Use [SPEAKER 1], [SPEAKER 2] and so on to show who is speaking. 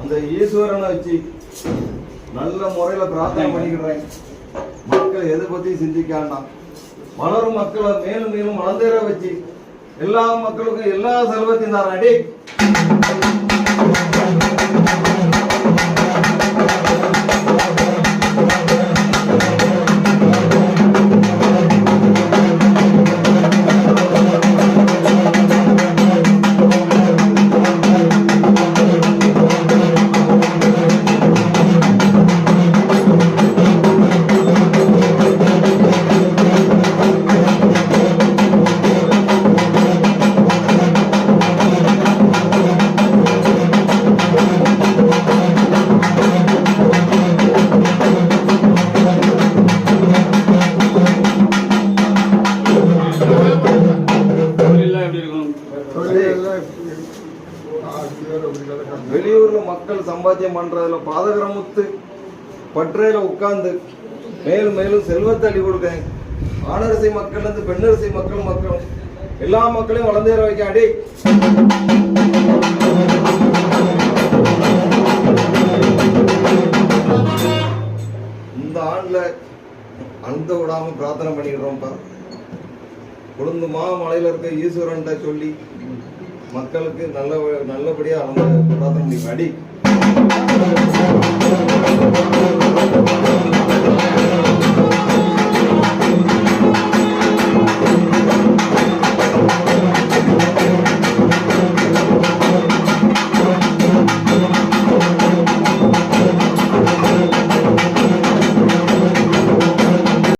[SPEAKER 1] அந்த ஈஸ்வரனை வச்சு நல்ல முறையில பிரார்த்தனை பண்ணிக்கிறேன். மக்கள் எதை பத்தி சிந்திக்காண்டா வளரும் மக்களை மேலும் மேலும் வளர்ந்தேற வச்சு எல்லா மக்களுக்கும் எல்லா செல்வத்தையும் தான் அடி வெளியூர்ல மக்கள் சம்பாத்தியம் பண்றதுல பாதகரமுத்து பற்றையில உட்கார்ந்து மேலும் மேலும் செல்வத்தை அள்ளி கொடுக்க ஆணரிசை மக்கள் இருந்து பெண்ணரிசை மக்கள் எல்லா மக்களையும் வளர்ந்தேற வைக்க அடி இந்த ஆண்டுல அழுந்த விடாம பிரார்த்தனை பண்ணிக்கிறோம்ப்பா. கொழுந்து மலையில இருக்க ஈஸ்வரன் சொல்லி மக்களுக்கு நல்லபடியா அவங்க பிரார்த்தனை பண்ணி அடி